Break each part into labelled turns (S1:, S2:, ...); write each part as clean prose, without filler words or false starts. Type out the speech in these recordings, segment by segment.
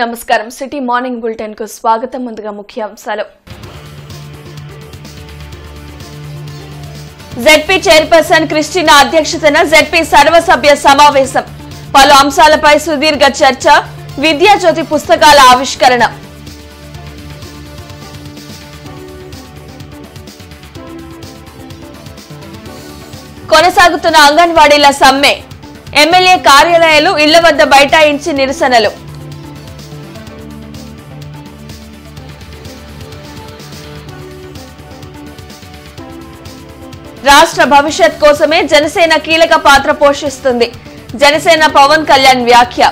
S1: నమస్కారం city morning bulletin కు స్వాగతం. ముందుగా ముఖ్యాంశాలు. జెడ్పీ చైర్పర్సన్ క్రిస్టినా అధ్యక్షతన జెడ్పీ సర్వసభ్య సమావేశం. పలు అంశాలపై సుదీర్ఘ చర్చ. విద్యాజ్యోతి పుస్తకాల ఆవిష్కరణ. కొనసాగుతున్న అంగన్వాడీల సమ్మె. ఎమ్మెల్యే కార్యాలయాలు ఇళ్ల వద్ద బైఠాయించి నిరసనలు. రాష్ట్ర భవిష్యత్ కోసమే జనసేన కీలక పాత్ర పోషిస్తుంది. జనసేన పవన్ కళ్యాణ్ వ్యాఖ్య.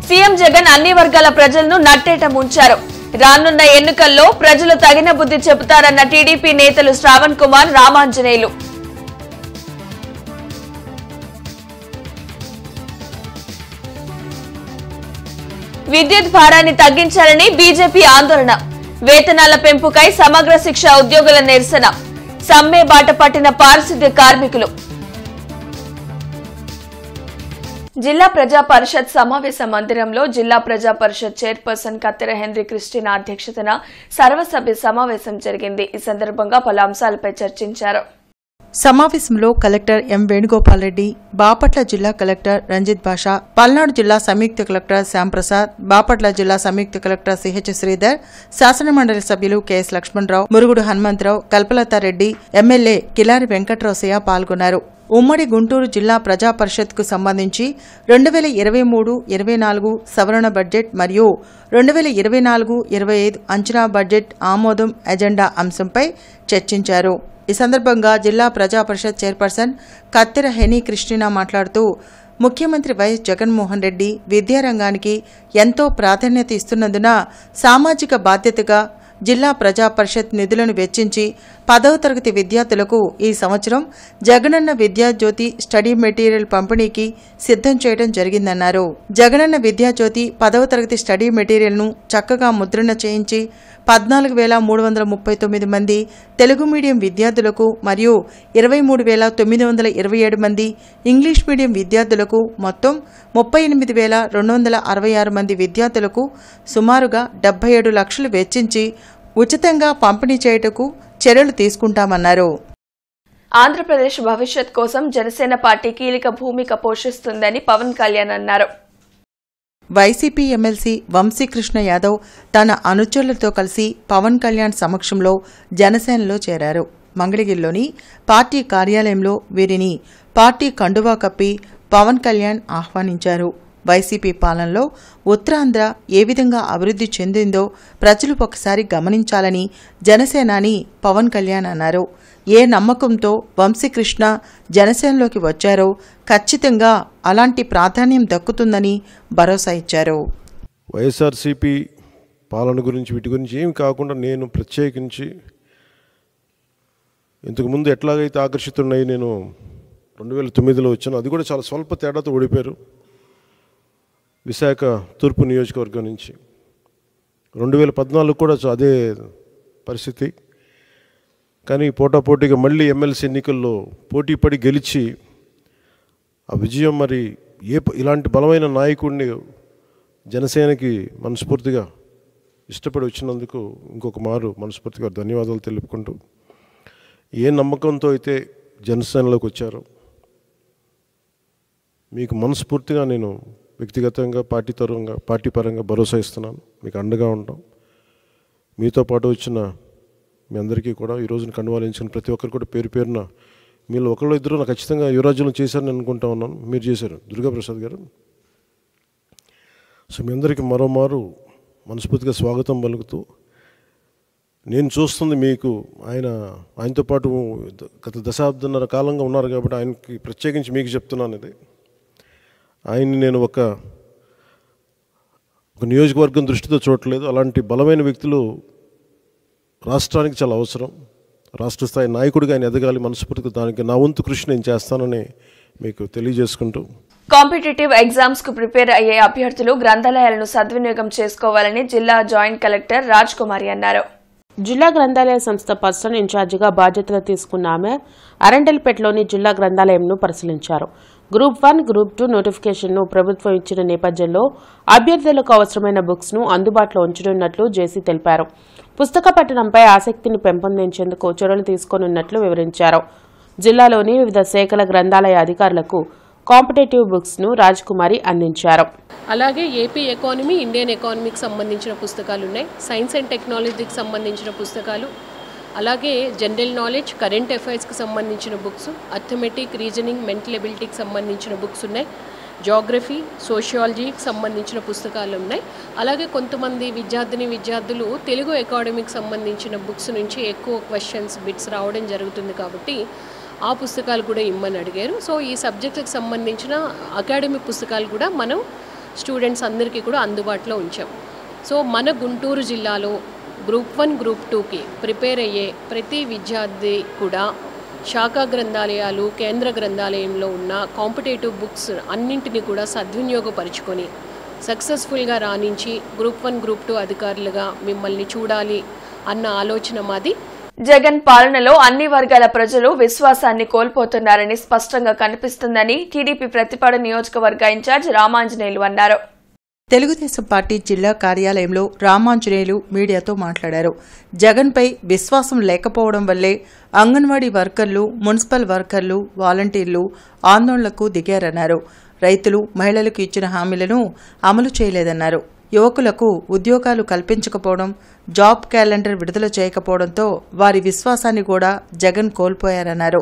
S1: సీఎం జగన్ అన్ని వర్గాల ప్రజలను నట్టేట ముంచారు. రానున్న ఎన్నికల్లో ప్రజలు తగిన బుద్ధి చెబుతారన్న టీడీపీ నేతలు శ్రావణ్ కుమార్, రామాంజనేయులు. విద్యుత్ భారాన్ని తగ్గించాలని బీజేపీ ఆందోళన. వేతనాల పెంపుకై సమగ్ర శిక్ష ఉద్యోగుల నిరసన. సమ్మె బాట పట్టిన పారిశుద్ధ్య కార్మికులు. జిల్లా ప్రజా పరిషత్ సమావేశ మందిరంలో జిల్లా ప్రజా పరిషత్ చైర్పర్సన్ కత్తెర హెన్రీ క్రిస్టినా అధ్యక్షతన సర్వసభ్య సమావేశం జరిగింది. ఈ సందర్భంగా పలు అంశాలపై చర్చించారు.
S2: సమావేశంలో కలెక్టర్ ఎం వేణుగోపాల్ రెడ్డి, బాపట్ల జిల్లా కలెక్టర్ రంజిత్ భాషా, పల్నాడు జిల్లా సంయుక్త కలెక్టర్ శ్యాంప్రసాద్, బాపట్ల జిల్లా సంయుక్త కలెక్టర్ సిహెచ్ శ్రీధర్, శాసనమండలి సభ్యులు కెఎస్ లక్ష్మణరావు, మురుగుడు హనుమంతరావు, కల్పలతారెడ్డి, ఎమ్మెల్యే కిలారి వెంకట్రావుసయ్య పాల్గొన్నారు. ఉమ్మడి గుంటూరు జిల్లా ప్రజా పరిషత్కు సంబంధించి 2023-24 సవరణ బడ్జెట్ మరియు 2024-25 అంచనా బడ్జెట్ ఆమోదం ఎజెండా అంశంపై చర్చించారు. ఈ సందర్భంగా జిల్లా ప్రజా పరిషత్ చైర్పర్సన్ కత్తెర హెనీ క్రిస్టినా మాట్లాడుతూ, ముఖ్యమంత్రి వైఎస్ జగన్మోహన్ రెడ్డి విద్యారంగానికి ఎంతో ప్రాధాన్యత ఇస్తున్నందున సామాజిక బాధ్యతగా జిల్లా ప్రజా పరిషత్ నిధులను వెచ్చించి 10వ తరగతి విద్యార్థులకు ఈ సంవత్సరం జగనన్న విద్యాజ్యోతి స్టడీ మెటీరియల్ పంపిణీకి సిద్ధం చేయడం జరిగిందన్నారు. జగనన్న విద్యాజ్యోతి 10వ తరగతి స్టడీ మెటీరియల్ను చక్కగా ముద్రణ చేయించి 14,339 మంది తెలుగు మీడియం విద్యార్థులకు మరియు 23,927 మంది ఇంగ్లీష్ మీడియం విద్యార్థులకు మొత్తం 38,266 మంది విద్యార్థులకు సుమారుగా 77 లక్షలు వెచ్చించి ఉచితంగా పంపిణీ చేయుటకు చర్యలు తీసుకుంటామన్నారు.
S1: ఆంధ్రప్రదేశ్ భవిష్యత్ కోసం జనసేన పార్టీ కీలక భూమిక పోషిస్తుందని పవన్ కళ్యాణ్ అన్నారు.
S2: వైసీపీ ఎమ్మెల్సీ వంశీకృష్ణ యాదవ్ తన అనుచరులతో కలిసి పవన్ కళ్యాణ్ సమక్షంలో జనసేనలో చేరారు. మంగళగిరిలోని పార్టీ కార్యాలయంలో వీరిని పార్టీ కండువా కప్పి పవన్ కళ్యాణ్ ఆహ్వానించారు. వైసీపీ పాలనలో ఉత్తరాంధ్ర ఏ విధంగా అభివృద్ధి చెందిందో ప్రజలు ఒకసారి గమనించాలని జనసేనాని పవన్ కళ్యాణ్ అన్నారు. ఏ నమ్మకంతో వంశీకృష్ణ జనసేనలోకి వచ్చారో ఖచ్చితంగా అలాంటి ప్రాధాన్యం దక్కుతుందని భరోసా ఇచ్చారు.
S3: వైఎస్ఆర్సీపీ పాలన గురించి వీటి గురించి ఏమి కాకుండా నేను ప్రత్యేకించి ఇంతకుముందు ఎట్లాగైతే ఆకర్షితున్నాయి నేను 2009లో వచ్చాను. అది కూడా చాలా స్వల్ప తేడాతో ఓడిపోయారు విశాఖ తూర్పు నియోజకవర్గం నుంచి. 2014 కూడా అదే పరిస్థితి. కానీ పోటాపోటీగా మళ్ళీ ఎమ్మెల్సీ ఎన్నికల్లో పోటీపడి గెలిచి ఆ విజయం మరి ఇలాంటి బలమైన నాయకుడిని జనసేనకి మనస్ఫూర్తిగా ఇష్టపడి వచ్చినందుకు ఇంకొక మారు మనస్ఫూర్తిగా ధన్యవాదాలు తెలుపుకుంటూ, ఏ నమ్మకంతో అయితే జనసేనలోకి వచ్చారో మీకు మనస్ఫూర్తిగా నేను వ్యక్తిగతంగా పార్టీ పరంగా భరోసా ఇస్తున్నాను. మీకు అండగా ఉంటాం. మీతో పాటు వచ్చిన మీ అందరికీ కూడా ఈ రోజున కండువాలించిన ప్రతి ఒక్కరు కూడా పేరు పేరున మీలో ఒకళ్ళు ఇద్దరు నాకు ఖచ్చితంగా యువరాజ్యంలో చేశారని అనుకుంటా ఉన్నాను. మీరు చేశారు, దుర్గాప్రసాద్ గారు. సో మీ అందరికీ మరోమారు మనస్ఫూర్తిగా స్వాగతం పలుకుతూ, నేను చూస్తుంది మీకు ఆయనతో పాటు గత దశాబ్దన్నర కాలంగా ఉన్నారు కాబట్టి ఆయనకి ప్రత్యేకించి మీకు చెప్తున్నాను. ఇది ఆయన్ని నేను ఒక నియోజకవర్గం దృష్టితో చూడట్లేదు. అలాంటి బలమైన వ్యక్తులు రాష్ట్రానికి చాలా అవసరం. రాష్ట్ర స్థాయి నాయకుడిగా ఆయన ఎదగాలి. మనస్ఫూర్తిగా దానికి నా వంతు కృషి నేను చేస్తానని మీకు తెలియజేసుకుంటూ,
S1: కాంపిటేటివ్ ఎగ్జామ్స్ కు ప్రిపేర్ అయ్యే అభ్యర్థులు గ్రంథాలయాలను సద్వినియోగం చేసుకోవాలని జిల్లా జాయింట్ కలెక్టర్ రాజ్ కుమారి అన్నారు.
S4: జిల్లా గ్రంథాలయ సంస్థ పర్సన్ ఇన్ఛార్జిగా బాధ్యతలు తీసుకున్న ఆమె అరండల్పేటలోని జిల్లా గ్రంథాలయంను పరిశీలించారు. గ్రూప్ 1, గ్రూప్ 2 నోటిఫికేషన్ను ప్రభుత్వం ఇచ్చిన నేపథ్యంలో అభ్యర్థులకు అవసరమైన బుక్స్ను అందుబాటులో ఉంచనున్నట్లు జేసీ తెలిపారు. పుస్తక పఠనంపై ఆసక్తిని పెంపొందించేందుకు చర్యలు తీసుకోనున్నట్లు వివరించారు. జిల్లాలోని వివిధ శాఖల గ్రంథాలయ అధికారులకు కాంపిటేటివ్ బుక్స్ను రాజ్కుమారి అందించారు.
S5: అలాగే ఏపీ ఎకానమీ, ఇండియన్ ఎకానమీకి సంబంధించిన పుస్తకాలు ఉన్నాయి, సైన్స్ అండ్ టెక్నాలజీకి సంబంధించిన పుస్తకాలు, అలాగే జనరల్ నాలెడ్జ్, కరెంట్ అఫైర్స్కి సంబంధించిన బుక్స్, అథమెటిక్, రీజనింగ్, మెంటల్ ఎబిలిటీకి సంబంధించిన బుక్స్ ఉన్నాయి, జాగ్రఫీ, సోషియాలజీకి సంబంధించిన పుస్తకాలు ఉన్నాయి. అలాగే కొంతమంది విద్యార్థులు తెలుగు అకాడమీకి సంబంధించిన బుక్స్ నుంచి ఎక్కువ క్వశ్చన్స్, బిట్స్ రావడం జరుగుతుంది కాబట్టి ఆ పుస్తకాలు కూడా ఇమ్మని అడిగారు. సో ఈ సబ్జెక్టులకు సంబంధించిన అకాడమిక్ పుస్తకాలు కూడా మనం స్టూడెంట్స్ అందరికీ కూడా అందుబాటులో ఉంచాం. సో మన గుంటూరు జిల్లాలో గ్రూప్ 1, గ్రూప్ 2కి ప్రిపేర్ అయ్యే ప్రతి విద్యార్థి కూడా శాఖా గ్రంథాలయాలు, కేంద్ర గ్రంథాలయంలో ఉన్న కాంపిటేటివ్ బుక్స్ అన్నింటినీ కూడా సద్వినియోగపరుచుకొని సక్సెస్ఫుల్గా రాణించి గ్రూప్ 1, గ్రూప్ 2 అధికారులుగా మిమ్మల్ని చూడాలి అన్న ఆలోచన మాది.
S1: జగన్ పాలనలో అన్ని వర్గాల ప్రజలు విశ్వాసాన్ని కోల్పోతున్నారని స్పష్టంగా కనిపిస్తుందని టీడీపీ ప్రతిపాడు నియోజకవర్గ ఇన్ఛార్జ్ రామాంజనేయులు అన్నారు.
S2: తెలుగుదేశం పార్టీ జిల్లా కార్యాలయంలో రామాంజనేయులు మీడియాతో మాట్లాడారు. జగన్పై విశ్వాసం లేకపోవడం వల్లే అంగన్వాడీ వర్కర్లు, మున్సిపల్ వర్కర్లు, వాలంటీర్లు ఆందోళనకు దిగారన్నారు. రైతులు, మహిళలకు ఇచ్చిన హామీలను అమలు చేయలేదన్నారు. యువకులకు ఉద్యోగాలు కల్పించకపోవడం, జాబ్ క్యాలెండర్ విడుదల చేయకపోవడంతో వారి విశ్వాసాన్ని కూడా జగన్ కోల్పోయారన్నారు.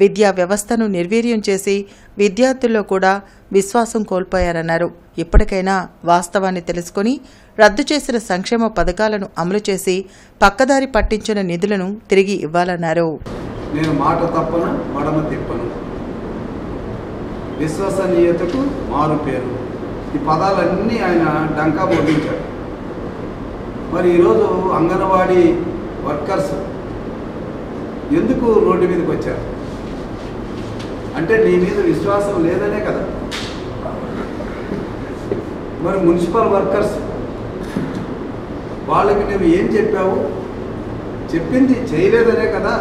S2: విద్యా వ్యవస్థను నిర్వీర్యం చేసి విద్యార్థుల్లో కూడా విశ్వాసం కోల్పోయారన్నారు. ఇప్పటికైనా వాస్తవాన్ని తెలుసుకుని రద్దు చేసిన సంక్షేమ పథకాలను అమలు చేసి పక్కదారి పట్టించిన నిధులను తిరిగి ఇవ్వాలన్నారు.
S6: నేను మాట తప్పను, మడమ తిప్పను, విశ్వసనీయతకు మారు పేరు, ఈ పదాలన్నీ ఆయన డంకా మోగించాడు. మరి ఈరోజు అంగన్వాడీ వర్కర్స్ ఎందుకు రోడ్డు మీదకి వచ్చారు అంటే నీ మీద విశ్వాసం లేదనే కదా. మరి మున్సిపల్ వర్కర్స్ వాళ్ళకి నువ్వు ఏం చెప్పావు, చెప్పింది చేయలేదనే కదా,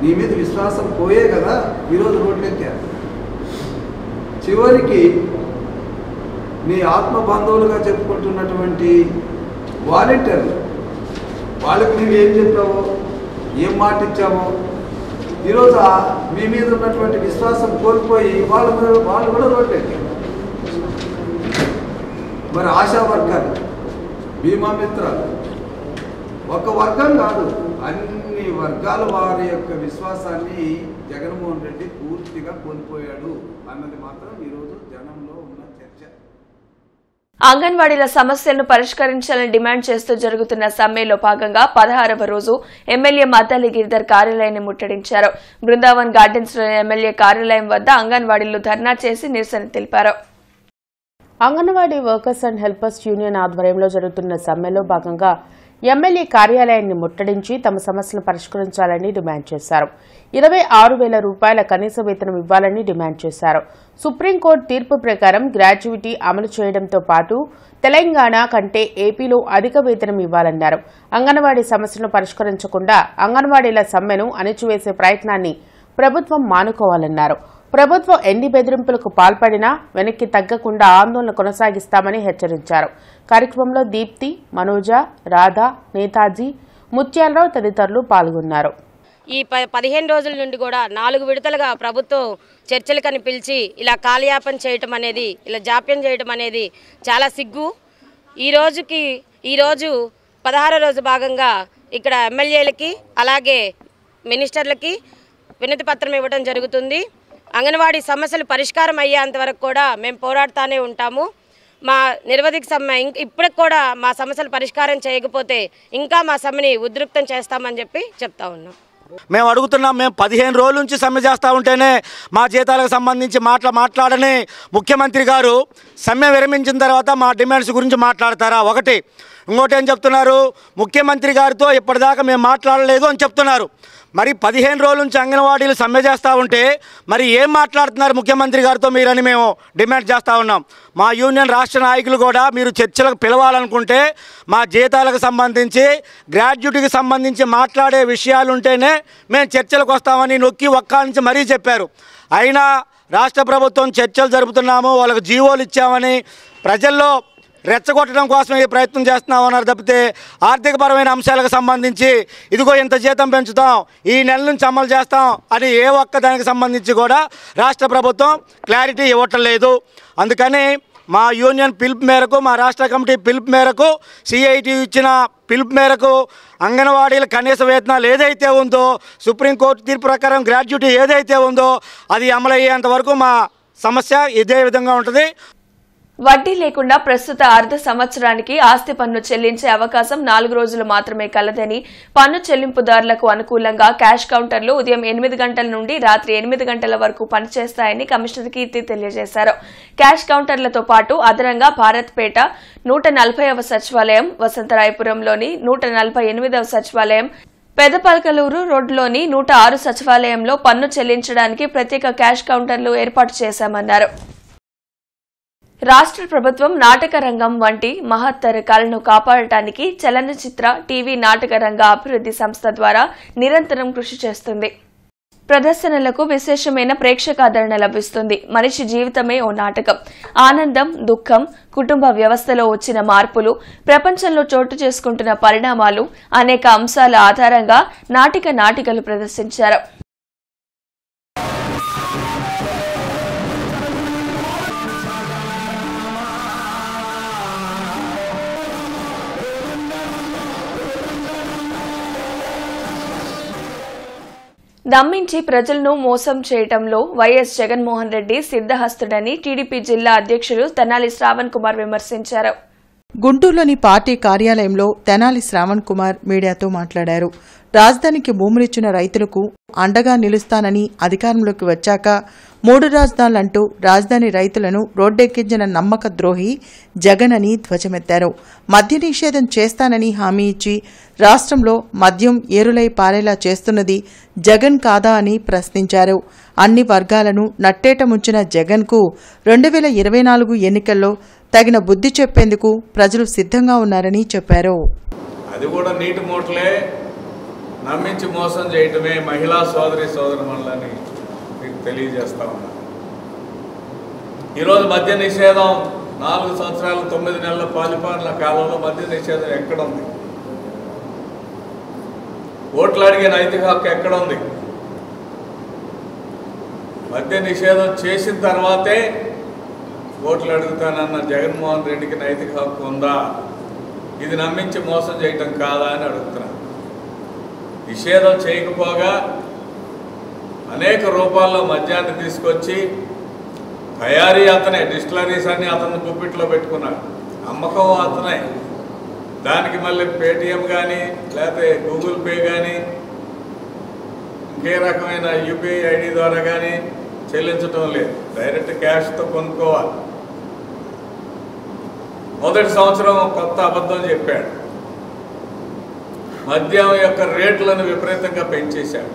S6: నీ మీద విశ్వాసం పోయే కదా ఈరోజు రోడ్లు ఎక్కారు. చివరికి నీ ఆత్మ బంధువులుగా చెప్పుకుంటున్నటువంటి వాలంటీర్లు వాళ్ళకి నువ్వు ఏం చెప్పావో, ఏం మాట ఇచ్చావో, ఈరోజు మీ మీద ఉన్నటువంటి విశ్వాసం కోల్పోయి వాళ్ళు కూడా రోడ్లు ఎక్కారు. మరి ఆశా వర్గాలు, బీమా మిత్రాలు, ఒక వర్గం కాదు అన్ని వర్గాల వారి యొక్క విశ్వాసాన్ని జగన్మోహన్ రెడ్డి పూర్తిగా కోల్పోయాడు అన్నది మాత్రం ఈరోజు జనంలో ఉన్న చర్చ.
S1: అంగన్వాడీల సమస్యలను పరిష్కరించాలని డిమాండ్ చేస్తూ జరుగుతున్న సమ్మెలో భాగంగా 16వ రోజు ఎమ్మెల్యే మద్దాలి గిరిధర్ కార్యాలయాన్ని ముట్టడించారు. బృందావన్ గార్డెన్స్ లోని ఎమ్మెల్యే కార్యాలయం వద్ద అంగన్వాడీలు ధర్నా చేసి నిరసన తెలిపారు.
S4: Anganwadi workers and helpers union ఆధ్వర్యంలో జరుగుతున్న సమ్మెలో భాగంగా ఎమ్మెల్యే కార్యాలయాన్ని ముట్టడించి తమ సమస్యలను పరిష్కరించాలని డిమాండ్ చేశారు. 26,000 రూపాయల కనీస వేతనం ఇవ్వాలని డిమాండ్ చేశారు. సుప్రీంకోర్టు తీర్పు ప్రకారం గ్రాట్యుటీ అమలు చేయడంతో పాటు తెలంగాణ కంటే ఏపీలో అధిక వేతనం ఇవ్వాలన్నారు. అంగన్వాడీ సమస్యలను పరిష్కరించకుండా అంగన్వాడీల సమ్మెను అణిచివేసే ప్రయత్నాన్ని ప్రభుత్వం మానుకోవాలన్నారు. ప్రభుత్వం ఎన్ని బెదిరింపులకు పాల్పడినా వెనక్కి తగ్గకుండా ఆందోళన కొనసాగిస్తామని హెచ్చరించారు. కార్యక్రమంలో దీప్తి, మనోజ, రాధా, నేతాజీ, ముత్యాలరావు తదితరులు పాల్గొన్నారు.
S7: ఈ 15 రోజుల నుండి కూడా 4 విడతలుగా ప్రభుత్వం చర్చలకని పిలిచి ఇలా కాలయాపన చేయటం అనేది, ఇలా జాప్యం చేయటం అనేది చాలా సిగ్గు. ఈరోజు 16వ రోజు భాగంగా ఇక్కడ ఎమ్మెల్యేలకి అలాగే మినిస్టర్లకి వినతి పత్రం ఇవ్వడం జరుగుతుంది. అంగన్వాడీ సమస్యలు పరిష్కారం అయ్యేంత వరకు కూడా మేము పోరాడుతూనే ఉంటాము. మా నిరవధిక సమ్మె ఇప్పటికి కూడా మా సమస్యలు పరిష్కారం చేయకపోతే ఇంకా మా సమ్మెని ఉధృతం చేస్తామని చెప్తా ఉన్నాం.
S8: మేము అడుగుతున్నాం, మేము 15 రోజుల నుంచి సమ్మె చేస్తూ ఉంటేనే మా జీతాలకు సంబంధించి మాట్లాడని ముఖ్యమంత్రి గారు సమ్మె విరమించిన తర్వాత మా డిమాండ్స్ గురించి మాట్లాడతారా? ఇంకోటి ఏం చెప్తున్నారు, ముఖ్యమంత్రి గారితో ఇప్పటిదాకా మేము మాట్లాడలేదు అని చెప్తున్నారు. మరి 15 రోజుల నుంచి అంగన్వాడీలు సమ్మె చేస్తూ ఉంటే మరి ఏం మాట్లాడుతున్నారు ముఖ్యమంత్రి గారితో మీరని మేము డిమాండ్ చేస్తూ ఉన్నాం. మా యూనియన్ రాష్ట్ర నాయకులు కూడా మీరు చర్చలకు పిలవాలనుకుంటే మా జీతాలకు సంబంధించి గ్రాడ్యుటీకి సంబంధించి మాట్లాడే విషయాలు ఉంటేనే మేము చర్చలకు వస్తామని నొక్కి ఒక్క నుంచి మరీ చెప్పారు. అయినా రాష్ట్ర ప్రభుత్వం చర్చలు జరుపుతున్నాము, వాళ్ళకు జీవోలు ఇచ్చామని ప్రజల్లో రెచ్చగొట్టడం కోసం ఈ ప్రయత్నం చేస్తున్నామన్నారు తప్పితే ఆర్థికపరమైన అంశాలకు సంబంధించి ఇదిగో ఇంత జీతం పెంచుతాం, ఈ నెల నుంచి అమలు చేస్తాం అని ఏ ఒక్క దానికి సంబంధించి కూడా రాష్ట్ర ప్రభుత్వం క్లారిటీ ఇవ్వటం లేదు. అందుకని మా యూనియన్ పిలుపు మేరకు, మా రాష్ట్ర కమిటీ పిలుపు మేరకు, సిఐటి ఇచ్చిన పిలుపు మేరకు అంగన్వాడీల కనీస వేతనాలు ఏదైతే ఉందో, సుప్రీంకోర్టు తీర్పు ప్రకారం గ్రాడ్యుటీ ఏదైతే ఉందో అది అమలయ్యేంత వరకు మా సమస్య ఇదే విధంగా ఉంటుంది.
S1: వడ్డీ లేకుండా ప్రస్తుత అర్ధ సంవత్సరానికి ఆస్తి పన్ను చెల్లించే అవకాశం 4 రోజులు మాత్రమే కలదని, పన్ను చెల్లింపుదారులకు అనుకూలంగా క్యాష్ కౌంటర్లు ఉదయం 8 గంటల నుండి రాత్రి 8 గంటల వరకు పనిచేస్తాయని కమిషనర్ కీర్తి తెలియజేశారు. క్యాష్ కౌంటర్లతో పాటు అదనంగా భారత్పేట 140వ సచివాలయం, వసంతరాయపురంలోని 148వ సచివాలయం, పెదపల్కలూరు రోడ్లోని 106 సచివాలయంలో పన్ను చెల్లించడానికి ప్రత్యేక క్యాష్ కౌంటర్లు ఏర్పాటు చేశామన్నారు. రాష్ట్ర ప్రభుత్వం నాటక రంగం వంటి మహత్తర కళను కాపాడటానికి చలనచిత్ర, టీవీ నాటక రంగ అభివృద్ధి సంస్థ ద్వారా నిరంతరం కృషి చేస్తుంది. ప్రదర్శనలకు విశేషమైన ప్రేక్షకాదరణ లభిస్తుంది. మనిషి జీవితమే ఓ నాటకం. ఆనందం, దుఃఖం, కుటుంబ వ్యవస్థలో వచ్చిన మార్పులు, ప్రపంచంలో చోటు చేసుకుంటున్న పరిణామాలు అనేక అంశాల ఆధారంగా నాటికలు ప్రదర్శించారు. నమ్మించి ప్రజలను మోసం చేయడంలో వైఎస్ జగన్మోహన్ రెడ్డి సిద్ధహస్తుడని టీడీపీ జిల్లా అధ్యక్షులు తెనాలి శ్రావణ్ కుమార్ విమర్శించారు.
S2: గుంటూరులోని పార్టీ కార్యాలయంలో తెనాలి శ్రావణ్ కుమార్ మీడియాతో మాట్లాడారు. రాజధానికి భూములిచ్చిన రైతులకు అండగా నిలుస్తానని అధికారంలోకి వచ్చాక 3 రాజధానులంటూ రాజధాని రైతులను రోడ్డెక్కించిన నమ్మక ద్రోహి జగన్ అని ధ్వజమెత్తారు. మద్య నిషేధం చేస్తానని హామీ ఇచ్చి రాష్ట్రంలో మద్యం ఏరులై పారేలా చేస్తున్నది జగన్ కాదా అని ప్రశ్నించారు. అన్ని వర్గాలను నట్టేట ముంచిన జగన్కు 2024 ఎన్నికల్లో తగిన బుద్ధి చెప్పేందుకు ప్రజలు సిద్ధంగా ఉన్నారని చెప్పారు.
S6: అది కూడా నీటి మూటలే నమ్మించి మోసం చేయటమే మహిళా సోదరుమణులని మీకు తెలియజేస్తా ఉన్నా. ఈరోజు మద్య నిషేధం 4 సంవత్సరాలు 9 నెలల పాలిపాలన కాలంలో మద్య నిషేధం ఎక్కడుంది? ఓట్లు అడిగే నైతిక హక్కు ఎక్కడుంది? మద్య నిషేధం చేసిన తర్వాతే ఓట్లు అడుగుతానన్న జగన్మోహన్ రెడ్డికి నైతిక హక్కు ఉందా? ఇది నమ్మించి మోసం చేయటం కాదా అని అడుగుతున్నా. నిషేధం చేయకపోగా అనేక రూపాల్లో మద్యాన్ని తీసుకొచ్చి తయారీ అతనే, డిస్టిలరీస్ అన్ని అతను గుప్పిట్లో పెట్టుకున్నాడు, అమ్మకం అతనే. దానికి మళ్ళీ పేటిఎం కానీ లేకపోతే గూగుల్ పే కానీ ఇంకే రకమైన యూపీఐ ఐడి ద్వారా కానీ చెల్లించడం లేదు, డైరెక్ట్ క్యాష్తో కొనుక్కోవాలి. మొదటి సంవత్సరం కొత్త అబద్ధం చెప్పాడు. మద్యం యొక్క రేట్లను విపరీతంగా పెంచేశాడు.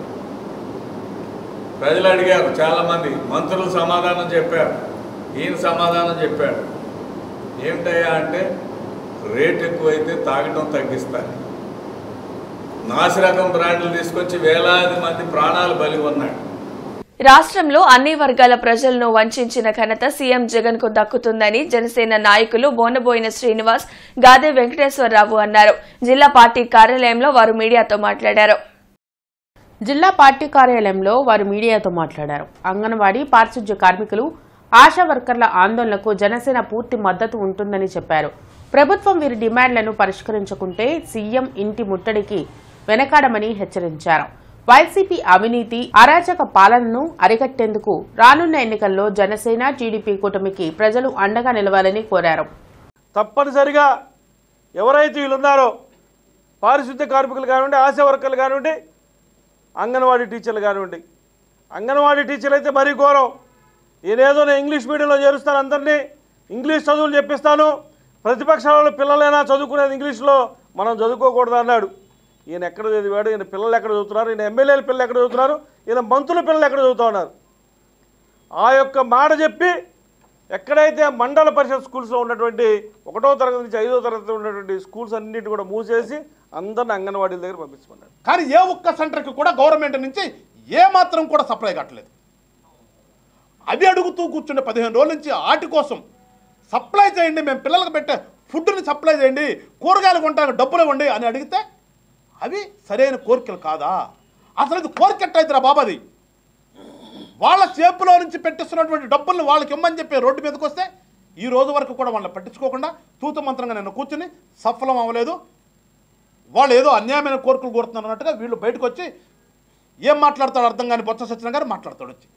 S6: ప్రజలు అడిగారు, చాలామంది మంత్రులు సమాధానం చెప్పారు, ఈయన సమాధానం చెప్పాడు. ఏమిటయ్యా అంటే రేట్ ఎక్కువైతే తాగటం తగ్గిస్తారు. నాసిరకం బ్రాండ్లు తీసుకొచ్చి వేలాది మంది ప్రాణాలు బలి ఉన్నాడు.
S1: రాష్ట్రంలో అన్ని వర్గాల ప్రజలను వంచిన ఘనత సీఎం జగన్ కు దక్కుతుందని జనసేన నాయకులు బోనబోయిన శ్రీనివాస్, గాదే వెంకటేశ్వరరావు అన్నారు. జిల్లా పార్టీ కార్యాలయంలో వారు మీడియాతో మాట్లాడారు. అంగన్వాడీ పారిశుధ్య కార్మికులు, ఆశా వర్కర్ల ఆందోళనకు జనసేన పూర్తి మద్దతు ఉంటుందని చెప్పారు. ప్రభుత్వం వీరి డిమాండ్లను పరిష్కరించకుంటే సీఎం ఇంటి ముట్టడికి వెనకాడమని హెచ్చరించారు. వైసీపీ అవినీతి, అరాచక పాలనను అరికట్టేందుకు రానున్న ఎన్నికల్లో జనసేన, టీడీపీ కూటమికి ప్రజలు అండగా నిలవాలని కోరారు.
S9: తప్పనిసరిగా ఎవరైతే వీళ్ళున్నారో పారిశుద్ధ్య కార్మికులు కానివ్వండి, ఆశా వర్కర్లు కానివ్వండి, అంగన్వాడీ టీచర్లు కానివ్వండి. అంగన్వాడీ టీచర్లు అయితే మరీ ఘోరం. నేనేదో నేను ఇంగ్లీష్ మీడియంలో చేరుస్తాను, అందరినీ ఇంగ్లీష్ చదువులు చెప్పిస్తాను, ప్రతిపక్షాల పిల్లలైనా చదువుకునేది ఇంగ్లీష్లో, మనం చదువుకోకూడదు అన్నాడు. ఈయన ఎక్కడ చదివాడు, ఈయన పిల్లలు ఎక్కడ చదువుతున్నారు, ఈయన ఎమ్మెల్యేల పిల్లలు ఎక్కడ చదువుతున్నారు, ఈయన మంత్రుల పిల్లలు ఎక్కడ చదువుతూ ఉన్నారు. ఆ యొక్క మాట చెప్పి ఎక్కడైతే మండల పరిషత్ స్కూల్స్లో ఉన్నటువంటి 1వ తరగతి నుంచి 5వ తరగతి ఉన్నటువంటి స్కూల్స్ అన్నింటి కూడా మూసేసి అందరిని అంగన్వాడీల దగ్గర పంపించమన్నారు.
S10: కానీ ఏ ఒక్క సెంటర్కి కూడా గవర్నమెంట్ నుంచి ఏ మాత్రం కూడా సప్లై కావట్లేదు. అవి అడుగుతూ కూర్చుండే 15 రోజుల నుంచి వాటి కోసం సప్లై చేయండి, మేము పిల్లలకు పెట్టే ఫుడ్ని సప్లై చేయండి, కూరగాయలు కొంటానికి డబ్బులు ఇవ్వండి అని అడిగితే అవి సరైన కోరికలు కాదా? అసలు ఇది కోరికెట్టయితేరా బాబు, అది వాళ్ళ చేపులో నుంచి పెట్టిస్తున్నటువంటి డబ్బుల్ని వాళ్ళకి ఇమ్మని చెప్పి రోడ్డు మీదకి వస్తే ఈ రోజు వరకు కూడా వాళ్ళని పట్టించుకోకుండా తూతు మంత్రంగా నేను కూర్చుని సఫలం అవ్వలేదు. వాళ్ళు ఏదో అన్యాయమైన కోరికలు కోరుతున్నారు అన్నట్టుగా వీళ్ళు బయటకు వచ్చి ఏం మాట్లాడతాడు అర్థం కాని బొత్స సత్యనారాయణ గారు మాట్లాడతాడు వచ్చి.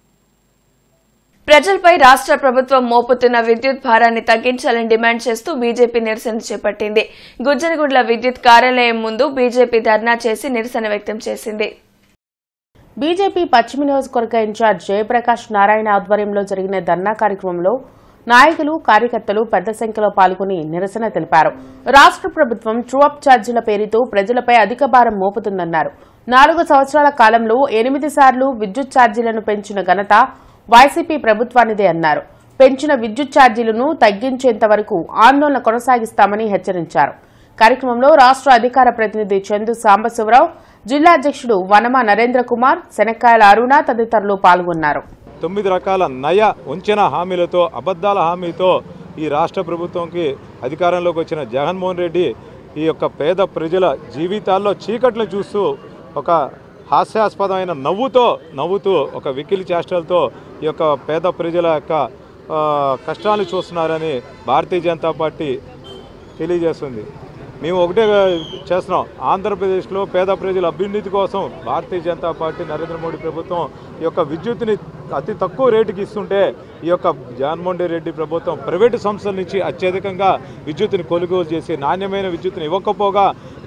S1: ప్రజలపై రాష్ట్ర ప్రభుత్వం మోపుతున్న విద్యుత్ భారాన్ని తగ్గించాలని డిమాండ్ చేస్తూ బీజేపీ నిరసన చేపట్టింది. గుజ్జనగుండ్ల విద్యుత్ కార్యాలయం ముందు బీజేపీ ధర్నా చేసి నిరసన వ్యక్తం చేసింది.
S4: బీజేపీ పశ్చిమ నియోజకవర్గ ఇన్ఛార్జ్ జయప్రకాష్ నారాయణ ఆధ్వర్యంలో జరిగిన ధర్నా కార్యక్రమంలో నాయకులు, కార్యకర్తలు పెద్ద సంఖ్యలో పాల్గొని నిరసన తెలిపారు. రాష్ట్ర ప్రభుత్వం ట్రూఅప్ ఛార్జీల పేరుతో ప్రజలపై అధిక భారం మోపుతుందన్నారు. 4 సంవత్సరాల కాలంలో 8 సార్లు విద్యుత్ ఛార్జీలను పెంచిన ఘనత వైసీపీ ప్రభుత్వానిదే అన్నారు. పెంచిన విద్యుత్ ఛార్జీలను తగ్గించేంత వరకు ఆందోళన కొనసాగిస్తామని హెచ్చరించారు. కార్యక్రమంలో రాష్ట్ర అధికార ప్రతినిధి చందు సాంబశివరావు, జిల్లా అధ్యక్షుడు వనమ నరేంద్ర కుమార్, శనక్కాయల అరుణ తదితరులు పాల్గొన్నారు.
S11: 9 రకాల నయ వంచన హామీలతో, అబద్దాల హామీతో ఈ రాష్ట్ర ప్రభుత్వంకి అధికారంలోకి వచ్చిన జగన్మోహన్ రెడ్డి ఈ యొక్క పేద ప్రజల జీవితాల్లో చీకట్లు చూస్తూ ఒక హాస్యాస్పదమైన నవ్వుతూ ఒక వెకిలి చేష్టలతో ఈ యొక్క పేద ప్రజల యొక్క కష్టాలు చూస్తున్నారని భారతీయ జనతా పార్టీ తెలియజేస్తుంది. మేము ఒకటే చేస్తున్నాం, ఆంధ్రప్రదేశ్లో పేద ప్రజల అభ్యున్నతి కోసం భారతీయ జనతా పార్టీ నరేంద్ర మోడీ ప్రభుత్వం ఈ యొక్క విద్యుత్తుని అతి తక్కువ రేటుకి ఇస్తుంటే ఈ యొక్క జగన్మోహన్ రెడ్డి ప్రభుత్వం ప్రైవేటు సంస్థల నుంచి అత్యధికంగా విద్యుత్తుని కొనుగోలు చేసి నాణ్యమైన విద్యుత్తుని ఇవ్వకపోగా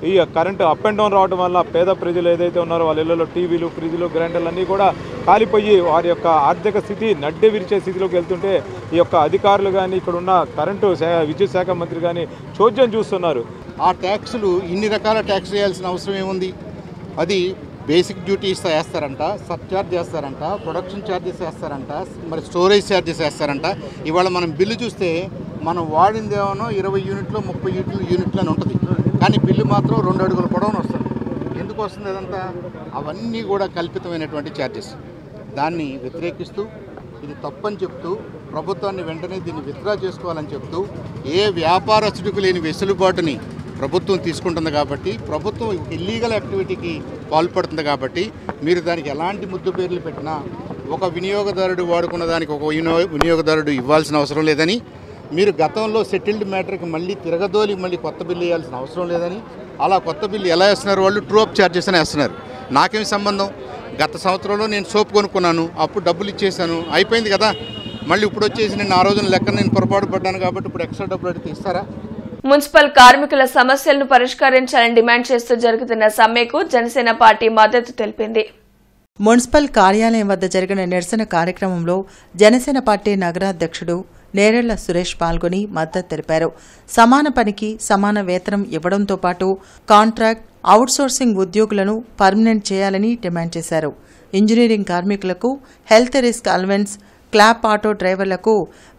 S11: ఈ కరెంటు అప్ అండ్ డౌన్ రావడం వల్ల పేద ప్రజలు ఏదైతే ఉన్నారో వాళ్ళ ఇళ్లలో టీవీలు, ఫ్రిడ్జ్లు, గ్రైండర్లు అన్నీ కూడా కాలిపోయి వారి యొక్క ఆర్థిక స్థితి నడ్డి విరిచే స్థితిలోకి వెళ్తుంటే ఈ యొక్క అధికారులు కానీ ఇక్కడ ఉన్న కరెంటు విద్యుత్ శాఖ మంత్రి కానీ చోద్యం చూస్తున్నారు.
S12: ఆ ట్యాక్సులు ఇన్ని రకాల ట్యాక్స్ వేయాల్సిన అవసరం ఏముంది? అది బేసిక్ డ్యూటీస్ వేస్తారంట, సబ్చార్జ్ చేస్తారంట, ప్రొడక్షన్ ఛార్జెస్ వేస్తారంట, మరి స్టోరేజ్ ఛార్జెస్ వేస్తారంట. ఇవాళ మనం బిల్లు చూస్తే మనం వాడిందేమో 20 యూనిట్లు 30 యూనిట్లు అని ఉంటుంది, కానీ బిల్లు మాత్రం 2 అడుగుల పొడవున వస్తుంది. ఎందుకు వస్తుంది అదంతా? అవన్నీ కూడా కల్పితమైనటువంటి ఛార్జెస్. దాన్ని వ్యతిరేకిస్తూ, ఇది తప్పని చెప్తూ, ప్రభుత్వాన్ని వెంటనే దీన్ని విత్డ్రా చేసుకోవాలని చెప్తూ, ఏ వ్యాపారస్తుడికి లేని వెసులుబాటుని ప్రభుత్వం తీసుకుంటుంది కాబట్టి, ప్రభుత్వం ఇల్లీగల్ యాక్టివిటీకి పాల్పడుతుంది కాబట్టి, మీరు దానికి ఎలాంటి ముద్దు పేర్లు పెట్టినా ఒక వినియోగదారుడు వాడుకున్న దానికి ఒక వినియోగదారుడు ఇవ్వాల్సిన అవసరం లేదని, మీరు గతంలో సెటిల్డ్ మ్యాటర్కి మళ్ళీ తిరగదోలి మళ్ళీ కొత్త బిల్లు వేయాల్సిన అవసరం లేదని, అలా కొత్త బిల్లు ఎలా వేస్తున్నారు? వాళ్ళు ట్రూఅప్ ఛార్జెస్ అని వేస్తున్నారు. నాకేం సంబంధం? గత సంవత్సరంలో నేను సోప్ కొనుక్కున్నాను, అప్పుడు డబ్బులు ఇచ్చేసాను, అయిపోయింది కదా. మళ్ళీ ఇప్పుడు వచ్చేసి నేను ఆ రోజున లెక్క నేను పొరపాటు పడ్డాను కాబట్టి ఇప్పుడు ఎక్స్ట్రా డబ్బులు అడిగితే ఇస్తారా?
S1: మున్సిపల్ కార్మికుల సమస్యలను పరిష్కరించాలని డిమాండ్ చేస్తూ జరుగుతున్న సమ్మెకు జనసేన పార్టీ మద్దతు తెలిపింది.
S2: మున్సిపల్ కార్యాలయం వద్ద జరిగిన నిరసన కార్యక్రమంలో జనసేన పార్టీ నగరాధ్యక్షుడు నేరెళ్ల సురేష్ పాల్గొని మద్దతు తెలిపారు. సమాన పనికి సమాన వేతనం ఇవ్వడంతో పాటు కాంట్రాక్ట్, అవుట్సోర్సింగ్ ఉద్యోగులను పర్మనెంట్ చేయాలని డిమాండ్ చేశారు. ఇంజనీరింగ్ కార్మికులకు health risk allowance, clap auto డ్రైవర్లకు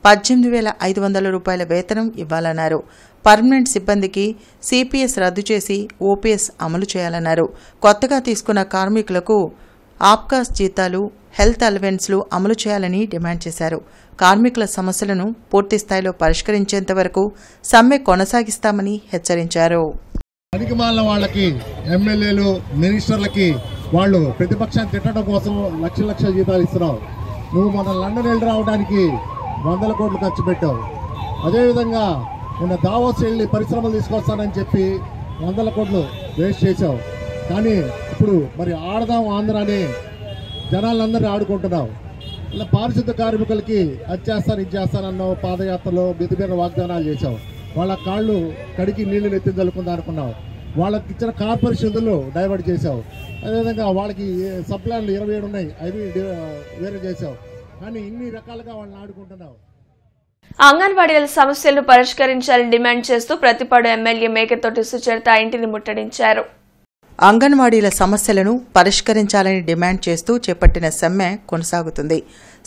S2: 18,500 రూపాయల వేతనం ఇవ్వాలన్నారు. పర్మనెంట్ సిబ్బందికి సిపిఎస్ రద్దు చేసి ఓపీఎస్ అమలు చేయాలన్నారు. కొత్తగా తీసుకున్న కార్మికులకు ఆప్కాస్ జీతాలు, హెల్త్ అలవెన్స్లు అమలు చేయాలని డిమాండ్ చేశారు. కార్మికుల సమస్యలను పూర్తిస్థాయిలో పరిష్కరించేంత వరకు సమ్మె కొనసాగిస్తామని హెచ్చరించారు.
S13: పనికిమాలిన వాళ్ళకి, ఎమ్మెల్యేలు, మినిస్టర్లకి వాళ్ళు ప్రతిపక్షాన్ని తిట్టడం కోసం లక్షల జీతాలు ఇస్తున్నావు. నువ్వు మన లండన్ వెళ్ళి రావడానికి 100 కోట్లు ఖర్చు పెట్టావు. అదేవిధంగా నిన్న దావోస్ వెళ్ళి పరిశ్రమలు తీసుకొస్తానని చెప్పి 100 కోట్లు వేస్ట్ చేశావు. కానీ ఇప్పుడు మరి ఆడదాం ఆంధ్ర అని జనాలందరినీ ఆడుకుంటున్నావు. ఇలా పారిశుద్ధ కార్మికులకి అది చేస్తాను ఇది చేస్తానన్నావు. పాదయాత్రలో బెదిబెదిన వాగ్దానాలు చేశావు. వాళ్ళ కాళ్ళు కడిగి నీళ్లు నెత్తిని చల్లుకుందా అనుకున్నావు. వాళ్ళకి ఇచ్చిన కార్పొరేషన్లు డైవర్ట్ చేశావు. అదేవిధంగా వాళ్ళకి సప్లైన్లు 27 ఉన్నాయి, అవి వేరే చేశావు. కానీ ఇన్ని రకాలుగా వాళ్ళని ఆడుకుంటున్నావు.
S1: అంగన్వాడీల సమస్యలను పరిష్కరించాలని డిమాండ్ చేస్తూ ప్రతిపాడు ఎమ్మెల్యే మేకతోటి సుచరిత ఇంటిని ముట్టడించారు.
S2: అంగన్వాడీల సమస్యలను పరిష్కరించాలని డిమాండ్ చేస్తూ చేపట్టిన సమ్మె కొనసాగుతుంది.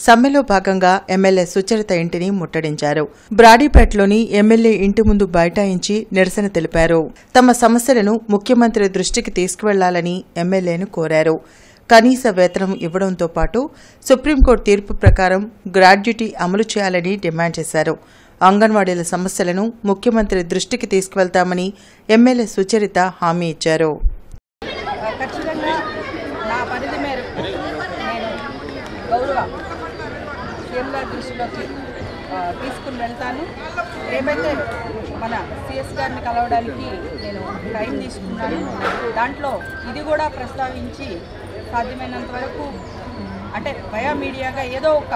S2: సమ్మెలో భాగంగా ఎమ్మెల్యే సుచరిత ఇంటిని ముట్టడించారు. బ్రాడీపేటలోని ఎమ్మెల్యే ఇంటి ముందు బైఠాయించి నిరసన తెలిపారు. తమ సమస్యలను ముఖ్యమంత్రి దృష్టికి తీసుకువెళ్లాలని ఎమ్మెల్యేను కోరారు. కనీస వేతనం ఇవ్వడంతో పాటు సుప్రీంకోర్టు తీర్పు ప్రకారం గ్రాడ్యుటీ అమలు చేయాలని డిమాండ్ చేశారు. అంగన్వాడీల సమస్యలను ముఖ్యమంత్రి దృష్టికి తీసుకువెళ్తామని ఎమ్మెల్యే సుచరిత హామీ ఇచ్చారు.
S14: ఖచ్చితంగా నా పరిధి మేరకు నేను గౌరవ సీఎం గారి దృష్టిలోకి తీసుకుని వెళ్తాను. ఏమైతే మన సిఎస్ గారిని కలవడానికి నేను టైం తీసుకున్నాను, దాంట్లో ఇది కూడా ప్రస్తావించి సాధ్యమైనంత వరకు అంటే వయా మీడియాగా ఏదో ఒక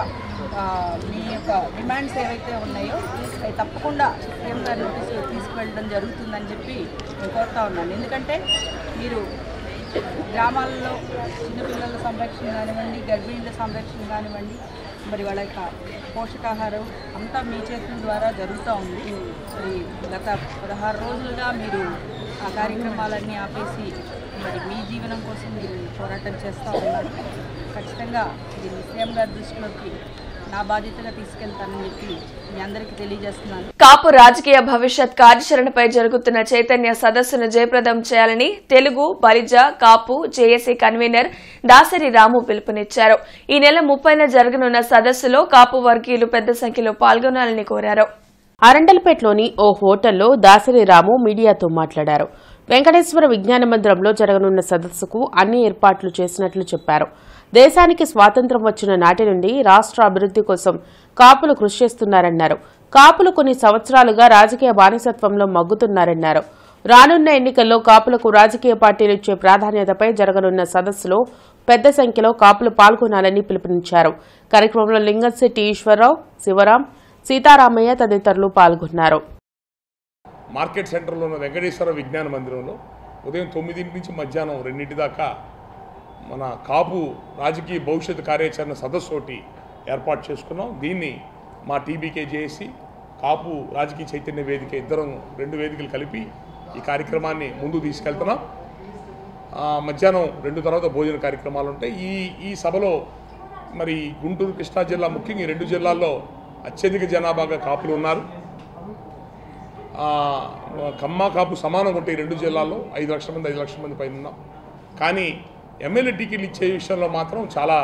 S14: మీ యొక్క డిమాండ్స్ ఏవైతే ఉన్నాయో అవి తప్పకుండా సీఎం గారి నోటీసు తీసుకువెళ్ళడం జరుగుతుందని చెప్పి నేను కోరుతా ఉన్నాను. ఎందుకంటే మీరు గ్రామాల్లో చిన్నపిల్లల సంరక్షణ కానివ్వండి, గర్భిణీల సంరక్షణ కానివ్వండి, మరి వాళ్ళ యొక్క పోషకాహారం అంతా మీ చేతుల ద్వారా జరుగుతూ ఉంది. మరి గత 16 రోజులుగా మీరు ఆ కార్యక్రమాలన్నీ ఆపేసి మరి మీ జీవనం కోసం మీరు పోరాటం చేస్తూ ఉన్నారు. ఖచ్చితంగా దీన్ని సీఎం గారి దృష్టిలోకి నా బాధ్యతగా తీసుకెళ్తానని చెప్పి మీ అందరికీ తెలియజేస్తున్నాను.
S1: కాపు రాజకీయ భవిష్యత్ కార్యాచరణపై జరుగుతున్న చైతన్య సదస్సును జయప్రదం చేయాలని తెలుగు, బలిజ, కాపు జేఏసీ కన్వీనర్ దాసరి రాము పిలుపునిచ్చారు. ఈ నెల 30న జరగనున్న సదస్సులో కాపు వర్గీయులు పెద్ద సంఖ్యలో పాల్గొనాలని కోరారు.
S4: అరండల్పేటలోని ఓ హోటల్లో దాసరి రాము మీడియాతో మాట్లాడారు. వెంకటేశ్వర విజ్ఞాన మందిరంలో జరగనున్న సదస్సుకు అన్ని ఏర్పాట్లు చేసినట్లు చెప్పారు. దేశానికి స్వాతంత్ర్యం వచ్చిన నాటి నుండి రాష్ట్ర అభివృద్ధి కోసం కాపులు కృషి చేస్తున్నారన్నారు. కాపులు కొన్ని సంవత్సరాలుగా రాజకీయ బానిసత్వంలో మగ్గుతున్నారన్నారు. రానున్న ఎన్నికల్లో కాపులకు రాజకీయ పార్టీలు ఇచ్చే ప్రాధాన్యతపై జరగనున్న సదస్సులో పెద్ద సంఖ్యలో కాపులు పాల్గొనాలని పిలుపునిచ్చారు. కార్యక్రమంలో లింగంశెట్టి ఈశ్వరరావు, శివరాం, సీతారామయ్య తదితరులు పాల్గొన్నారు.
S15: మార్కెట్ సెంటర్లో ఉన్న వెంకటేశ్వర విజ్ఞాన మందిరంలో ఉదయం 9 నుంచి మధ్యాహ్నం 2 దాకా మన కాపు రాజకీయ భవిష్యత్తు కార్యాచరణ సదస్సు ఒకటి ఏర్పాటు చేసుకున్నాం. దీన్ని మా టీబీకే జేఏసీ, కాపు రాజకీయ చైతన్య వేదిక ఇద్దరం 2 వేదికలు కలిపి ఈ కార్యక్రమాన్ని ముందుకు తీసుకెళ్తున్నాం. మధ్యాహ్నం 2 తర్వాత భోజన కార్యక్రమాలు ఉంటాయి. ఈ సభలో మరి గుంటూరు, కృష్ణా జిల్లా ముఖ్యంగా ఈ 2 జిల్లాల్లో అత్యధిక జనాభాగా కాపులు ఉన్నారు. కమ్మ కాపు సమానంగా ఉంటాయి 2 జిల్లాల్లో. 5 లక్షల మంది 5 లక్షల మంది పైన ఉన్నాం. కానీ ఎమ్మెల్యే టికెట్లు ఇచ్చే విషయంలో మాత్రం చాలా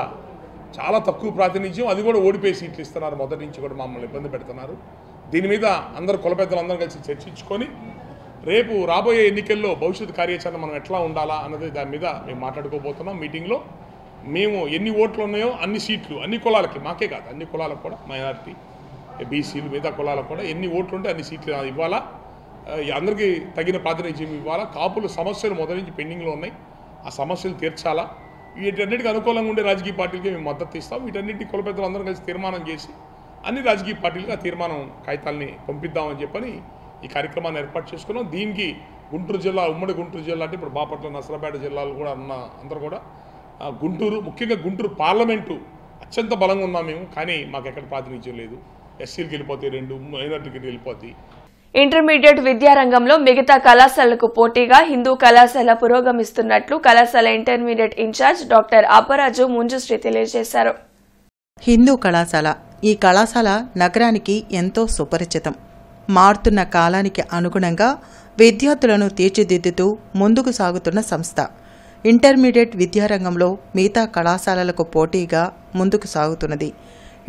S15: చాలా తక్కువ ప్రాతినిధ్యం, అది కూడా ఓడిపోయి సీట్లు ఇస్తున్నారు. మొదటి నుంచి కూడా మమ్మల్ని ఇబ్బంది పెడుతున్నారు. దీని మీద అందరు కులపెద్దలు అందరం కలిసి చర్చించుకొని రేపు రాబోయే ఎన్నికల్లో భవిష్యత్తు కార్యాచరణ మనం ఎట్లా ఉండాలా అన్నది దాని మీద మేము మాట్లాడుకోబోతున్నాం. మీటింగ్లో మేము ఎన్ని ఓట్లు ఉన్నాయో అన్ని సీట్లు అన్ని కులాలకి, మాకే కాదు అన్ని కులాలకు కూడా, మైనారిటీ, బీసీలు, మిగతా కులాలకు కూడా ఎన్ని ఓట్లు ఉంటే అన్ని సీట్లు ఇవ్వాలా, అందరికీ తగిన ప్రాతినిధ్యం ఇవ్వాలా. కాపుల సమస్యలు మొదటి నుంచి పెండింగ్లో ఉన్నాయి, ఆ సమస్యలు తీర్చాలా. వీటన్నిటికీ అనుకూలంగా ఉండే రాజకీయ పార్టీలకి మేము మద్దతు ఇస్తాం. వీటన్నిటి కుల పెద్దలు అందరం కలిసి తీర్మానం చేసి అన్ని రాజకీయ పార్టీలకు ఆ తీర్మానం కాగితాలని పంపిద్దామని చెప్పని ఈ కార్యక్రమాన్ని ఏర్పాటు చేసుకున్నాం. దీనికి గుంటూరు జిల్లా, ఉమ్మడి గుంటూరు జిల్లా అంటే ఇప్పుడు బాపట్ల, నసరాపేట జిల్లాలు కూడా ఉన్న అందరూ కూడా, గుంటూరు ముఖ్యంగా గుంటూరు పార్లమెంటు అత్యంత బలంగా ఉన్నాం మేము. కానీ మాకు ఎక్కడ ప్రాతినిధ్యం లేదు. ఎస్సీలకు వెళ్ళిపోతాయి 2, మైనారిటీకి వెళ్ళిపోతాయి.
S1: ఇంటర్మీడియట్ విద్యారంగంలో మిగతా కళాశాలలకు పోటీగా హిందూ కళాశాల పురోగమిస్తున్నట్లు కళాశాల ఇంటర్మీడియట్ ఇన్ఛార్జ్ డాక్టర్ అప్పరాజు ముంజుశ్రీ తెలియజేశారు.
S2: హిందూ కళాశాల ఈ కళాశాల నగరానికి ఎంతో సుపరిచితం. మారుతున్న కాలానికి అనుగుణంగా విద్యార్థులను తీర్చిదిద్దుతూ ముందుకు సాగుతున్న సంస్థ. ఇంటర్మీడియట్ విద్యారంగంలో మిగతా కళాశాలలకు పోటీగా ముందుకు సాగుతున్నది.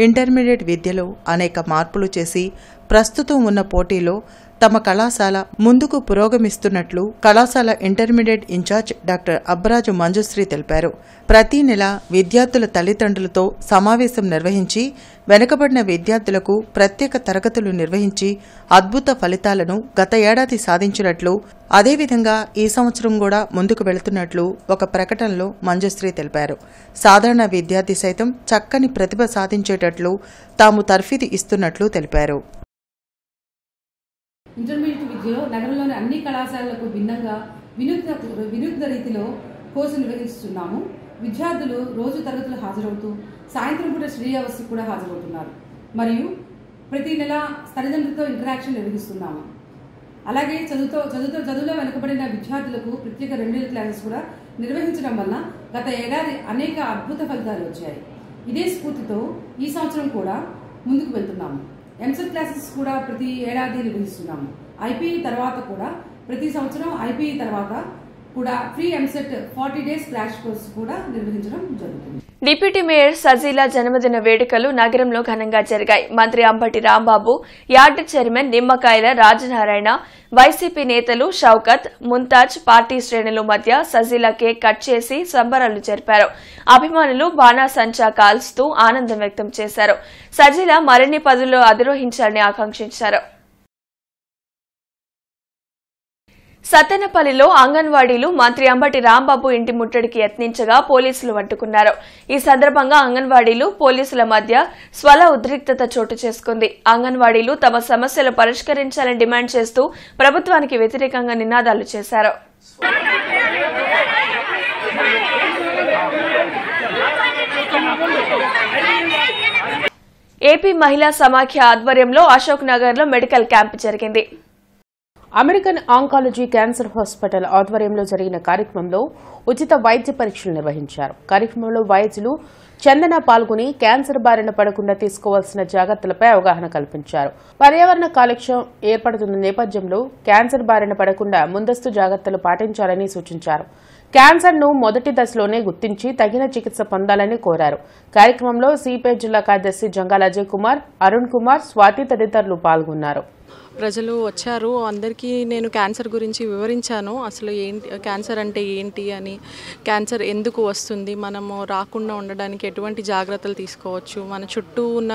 S2: ఇంటర్మీడియట్ విద్యలో అనేక మార్పులు చేసి ప్రస్తుతం ఉన్న పోటీలో తమ కళాశాల ముందుకు పురోగమిస్తున్నట్లు కళాశాల intermediate incharge doctor Abbaraju Manjusree తెలిపారు. ప్రతి నెల విద్యార్థుల తల్లిదండ్రులతో సమావేశం నిర్వహించి వెనుకబడిన విద్యార్థులకు ప్రత్యేక తరగతులు నిర్వహించి అద్భుత ఫలితాలను గత ఏడాది సాధించినట్లు, అదేవిధంగా ఈ సంవత్సరం కూడా ముందుకు వెళుతున్నట్లు ఒక ప్రకటనలో మంజుశ్రీ తెలిపారు. సాధారణ విద్యార్థి సైతం చక్కని ప్రతిభ సాధించేటట్లు తాము తర్ఫీదు ఇస్తున్నట్లు తెలిపారు.
S16: ఇంటర్మీడియట్ విద్యలో నగరంలోని అన్ని కళాశాలలకు భిన్నంగా వినూత్న రీతిలో కోర్సు నిర్వహిస్తున్నాము. విద్యార్థులు రోజు తరగతులు హాజరవుతూ సాయంత్రం పూట స్టడీ అవర్స్కి కూడా హాజరవుతున్నారు. మరియు ప్రతి నెల తల్లిదండ్రులతో ఇంటరాక్షన్ నిర్వహిస్తున్నాము. అలాగే చదువులో వెనుకబడిన విద్యార్థులకు ప్రత్యేక 2 నెలల క్లాసెస్ కూడా నిర్వహించడం వల్ల గత ఏడాది అనేక అద్భుత ఫలితాలు వచ్చాయి. ఇదే స్ఫూర్తితో ఈ సంవత్సరం కూడా ముందుకు వెళ్తున్నాము. ఎంసెట్ క్లాసెస్ కూడా ప్రతి ఏడాది నిర్వహిస్తున్నాము. ఐపీఈ తర్వాత కూడా ప్రతి సంవత్సరం ఐపీఈ తర్వాత కూడా free EAMCET 40 days crash course కూడా నిర్వహించడం జరుగుతుంది.
S1: డిప్యూటీ మేయర్ సజీలా జన్మదిన వేడుకలు నగరంలో ఘనంగా జరిగాయి. మంత్రి అంబటి రాంబాబు, యార్డ్ చైర్మన్ నిమ్మకాయల రాజనారాయణ, వైసీపీ నేతలు షౌకత్, ముంతాజ్, పార్టీ శ్రేణుల మధ్య సజీలా కేక్ కట్ చేసి సంబరాలు జరిపారు. అభిమానులు బాణాసంచా కాల్స్తూ ఆనందం వ్యక్తం చేశారు. సజీలా మరిన్ని పదవులు అధిరోహించాలని ఆకాంక్షించారు. సత్తెనపల్లిలో అంగన్వాడీలు మంత్రి అంబటి రాంబాబు ఇంటి ముట్టడికి యత్నించగా పోలీసులు అడ్డుకున్నారు. ఈ సందర్భంగా అంగన్వాడీలు పోలీసుల మధ్య స్వల ఉద్రిక్తత చోటు చేసుకుంది. అంగన్వాడీలు తమ సమస్యలు పరిష్కరించాలని డిమాండ్ చేస్తూ ప్రభుత్వానికి వ్యతిరేకంగా నినాదాలు చేశారు. ఏపీ మహిళా సమాఖ్య ఆధ్వర్యంలో అశోక్ నగర్లో మెడికల్ క్యాంప్ జరిగింది.
S4: అమెరికన్ ఆంకాలజీ క్యాన్సర్ హాస్పిటల్ ఆధ్వర్యంలో జరిగిన కార్యక్రమంలో ఉచిత వైద్య పరీక్షలు నిర్వహించారు. కార్యక్రమంలో వైద్యులు చందన పాల్గొని క్యాన్సర్ బారిన పడకుండా తీసుకోవాల్సిన జాగ్రత్తలపై అవగాహన కల్పించారు. పర్యావరణ కాలుష్యం ఏర్పడుతున్న నేపథ్యంలో క్యాన్సర్ బారిన పడకుండా ముందస్తు జాగ్రత్తలు పాటించాలని సూచించారు. క్యాన్సర్ను మొదటి దశలోనే గుర్తించి తగిన చికిత్స పొందాలని కోరారు. కార్యక్రమంలో సిపిఐ జిల్లా కార్యదర్శి జంగాల అజయ్ కుమార్, అరుణ్ కుమార్, స్వాతి తదితరులు పాల్గొన్నారు.
S17: ప్రజలు వచ్చారు. అందరికీ నేను క్యాన్సర్ గురించి వివరించాను. అసలు ఏంటి క్యాన్సర్ అంటే ఏంటి అని, క్యాన్సర్ ఎందుకు వస్తుంది, మనము రాకుండా ఉండడానికి ఎటువంటి జాగ్రత్తలు తీసుకోవచ్చు, మన చుట్టూ ఉన్న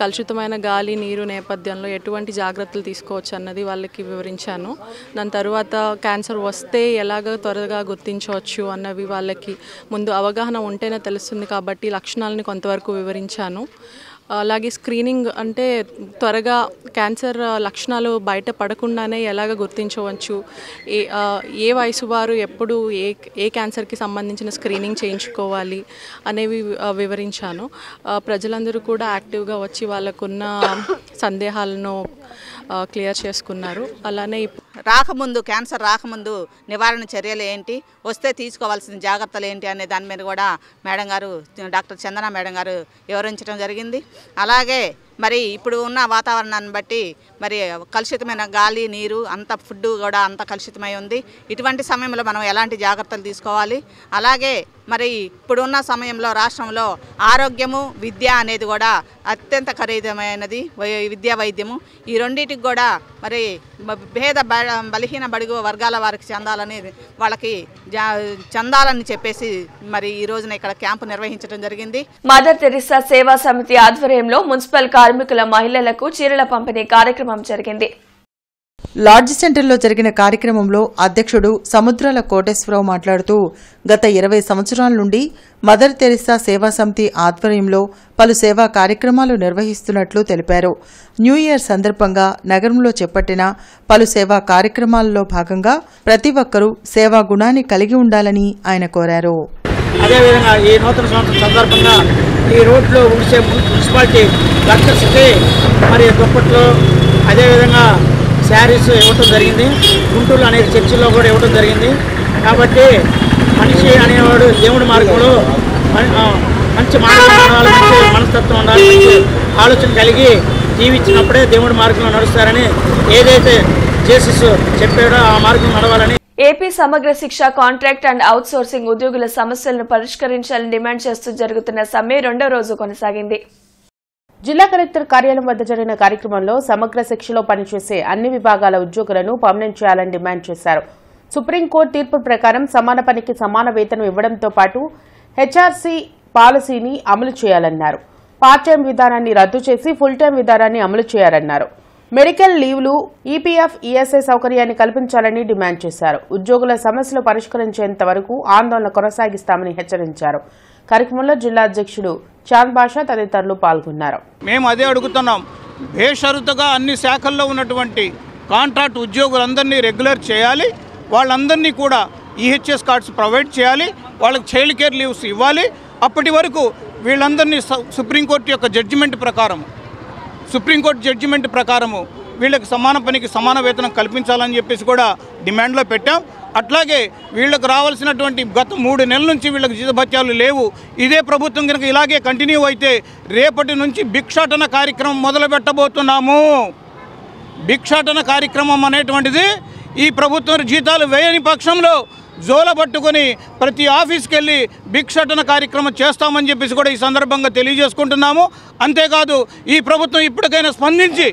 S17: కలుషితమైన గాలి నీరు నేపథ్యంలో ఎటువంటి జాగ్రత్తలు తీసుకోవచ్చు అన్నది వాళ్ళకి వివరించాను. దాని తర్వాత క్యాన్సర్ వస్తే ఎలాగ త్వరగా గుర్తించవచ్చు అన్నవి వాళ్ళకి ముందు అవగాహన ఉంటేనే తెలుస్తుంది కాబట్టి లక్షణాలని కొంతవరకు వివరించాను. అలాగే స్క్రీనింగ్ అంటే త్వరగా క్యాన్సర్ లక్షణాలు బయట పడకుండానే ఎలాగ గుర్తించవచ్చు, ఏ వయసు వారు ఎప్పుడు ఏ క్యాన్సర్కి సంబంధించిన స్క్రీనింగ్ చేయించుకోవాలి అనేవి వివరించాను. ప్రజలందరూ కూడా యాక్టివ్గా వచ్చి వాళ్ళకున్న సందేహాలను క్లియర్ చేసుకున్నారు. అలానే
S18: రాకముందు క్యాన్సర్ రాకముందు నివారణ చర్యలు ఏంటి, వస్తే తీసుకోవాల్సిన జాగ్రత్తలు ఏంటి అనే దాని మీద కూడా మేడం గారు, డాక్టర్ చందన మేడం గారు వివరించడం జరిగింది. అలాగే మరి ఇప్పుడు ఉన్న వాతావరణాన్ని బట్టి మరి కలుషితమైన గాలి నీరు అంత ఫుడ్ కూడా అంత కలుషితమై ఉంది. ఇటువంటి సమయంలో మనం ఎలాంటి జాగ్రత్తలు తీసుకోవాలి, అలాగే మరి ఇప్పుడున్న సమయంలో రాష్ట్రంలో ఆరోగ్యము విద్య అనేది కూడా అత్యంత ఖరీదమైనది. విద్యా వైద్యము ఈ రెండింటికి కూడా మరి భేద బలహీన బడుగు వర్గాల వారికి చెందాలని వాళ్ళకి చెందాలని చెప్పేసి మరి ఈ రోజున ఇక్కడ క్యాంపు నిర్వహించడం జరిగింది.
S1: మదర్ తెరిసా సేవా సమితి ఆధ్వర్యంలో మున్సిపల్ కార్మికుల మహిళలకు చీరల పంపిణీ కార్యక్రమం జరిగింది.
S2: లాడ్జ్ సెంటర్లో జరిగిన కార్యక్రమంలో అధ్యక్షుడు సముద్రాల కోటేశ్వరరావు మాట్లాడుతూ గత 20 సంవత్సరాల నుండి మదర్ తెరిసా సేవా సమితి ఆధ్వర్యంలో పలు సేవా కార్యక్రమాలు నిర్వహిస్తున్నట్లు తెలిపారు. న్యూ ఇయర్ సందర్భంగా నగరంలో చేపట్టిన పలు సేవా కార్యక్రమాలలో భాగంగా ప్రతి ఒక్కరూ సేవా గుణాన్ని కలిగి ఉండాలని ఆయన కోరారు.
S19: అదేవిధంగా ఈ నూతన సంవత్సరం సందర్భంగా ఈ రోడ్లో ఉండే మున్సిపాలిటీ వర్కర్స్కి మరి దుప్పట్లు అదేవిధంగా శారీస్ ఇవ్వటం జరిగింది. గుంటూరులో అనేక చర్చిల్లో కూడా ఇవ్వటం జరిగింది. కాబట్టి మనిషి అనేవాడు దేవుడి మార్గంలో మంచి మార్గం ఉండాలి, మంచి మనస్తత్వం ఉండాలి, మంచి ఆలోచన కలిగి జీవించినప్పుడే దేవుడి మార్గంలో నడుస్తారని ఏదైతే జేసస్ చెప్పాడో ఆ మార్గం నడవాలని.
S1: ఏపీ సమగ్ర శిక్ష కాంట్రాక్ట్ అండ్ అవుట్ సోర్సింగ్ ఉద్యోగుల సమస్యలను పరిష్కరించాలని డిమాండ్ చేస్తూ జరుగుతున్న సమ్మె 2వ రోజు కొనసాగింది.
S4: జిల్లా కలెక్టర్ కార్యాలయం వద్ద జరిగిన కార్యక్రమంలో సమగ్ర శిక్షలో పనిచేసే అన్ని విభాగాల ఉద్యోగులను పర్మనెంట్ చేయాలని డిమాండ్ చేశారు. సుప్రీంకోర్టు తీర్పు ప్రకారం సమాన పనికి సమాన వేతనం ఇవ్వడంతో పాటు హెచ్ఆర్సీ పాలసీని అమలు చేయాలన్నారు. పార్ట్ టైం విధానాన్ని రద్దు చేసి ఫుల్ టైం విధానాన్ని అమలు చేయాలన్నారు. మెడికల్ లీవ్లు, ఈపీఎఫ్, ఈఎస్ఐ సౌకర్యాన్ని కల్పించాలని డిమాండ్ చేశారు. ఉద్యోగుల సమస్యలు పరిష్కరించేంత వరకు ఆందోళన కొనసాగిస్తామని హెచ్చరించారు. కార్యక్రమంలో జిల్లా అధ్యక్షుడు చాంద్ బాషా తదితరులు పాల్గొన్నారు.
S20: మేము అదే అడుగుతున్నాం, బేషరతుగా అన్ని శాఖల్లో ఉన్నటువంటి కాంట్రాక్ట్ ఉద్యోగులందరినీ రెగ్యులర్ చేయాలి, వాళ్ళందరినీ కూడా ఈహెచ్ఎస్ కార్డ్స్ ప్రొవైడ్ చేయాలి, వాళ్ళకి చైల్డ్ కేర్ లీవ్స్ ఇవ్వాలి. అప్పటి వరకు వీళ్ళందరినీ సుప్రీంకోర్టు యొక్క జడ్జిమెంట్ ప్రకారము వీళ్ళకి సమాన పనికి సమాన వేతనం కల్పించాలని చెప్పేసి కూడా డిమాండ్లో పెట్టాం. అట్లాగే వీళ్ళకు రావాల్సినటువంటి గత 3 నెలల నుంచి వీళ్ళకి జీతభత్యాలు లేవు. ఇదే ప్రభుత్వం కనుక ఇలాగే కంటిన్యూ అయితే రేపటి నుంచి భిక్షాటన కార్యక్రమం మొదలు పెట్టబోతున్నాము. భిక్షాటన కార్యక్రమం అనేటువంటిది ఈ ప్రభుత్వం జీతాలు వేయని పక్షంలో జోల పట్టుకొని ప్రతి ఆఫీస్కి వెళ్ళి భిక్షాటన కార్యక్రమం చేస్తామని చెప్పేసి కూడా ఈ సందర్భంగా తెలియజేసుకుంటున్నాము. అంతేకాదు ఈ ప్రభుత్వం ఇప్పటికైనా స్పందించి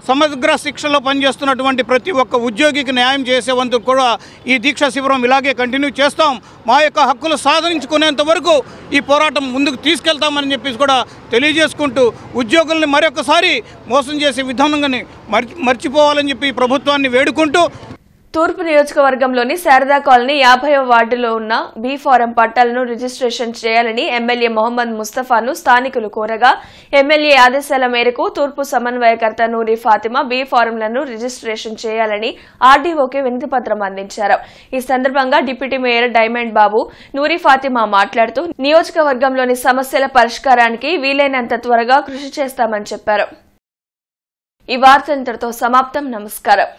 S20: సమగ్ర శిక్షలో పనిచేస్తున్నటువంటి ప్రతి ఒక్క ఉద్యోగికి న్యాయం చేసే వంతు కూడా ఈ దీక్షా శిబిరం ఇలాగే కంటిన్యూ చేస్తాం. మా యొక్క హక్కులు సాధించుకునేంత వరకు ఈ పోరాటం ముందుకు తీసుకెళ్తామని చెప్పేసి కూడా తెలియజేసుకుంటూ ఉద్యోగుల్ని మరొకసారి మోసం చేసే విధానంగానే మర్చిపోవాలని చెప్పి ప్రభుత్వాన్ని వేడుకుంటూ
S1: తూర్పు నియోజకవర్గంలోని శారదా కాలనీ 50వ వార్డులో ఉన్న బి ఫారం పట్టాలను రిజిస్ట్రేషన్ చేయాలని ఎమ్మెల్యే మొహమ్మద్ ముస్తఫాను స్థానికులు కోరగా ఎమ్మెల్యే ఆదేశాల మేరకు తూర్పు సమన్వయకర్త నూరి ఫాతిమా బి ఫారంలను రిజిస్ట్రేషన్ చేయాలని ఆర్డీఓకి వినతిపత్రం అందించారు. ఈ సందర్భంగా డిప్యూటీ మేయర్ డైమండ్ బాబు నూరి ఫాతిమా మాట్లాడుతూ నియోజకవర్గంలోని సమస్యల పరిష్కారానికి వీలైనంత త్వరగా కృషి చేస్తామని చెప్పారు. ఈ వార్త ఇంతటితో సమాప్తం. నమస్కారం.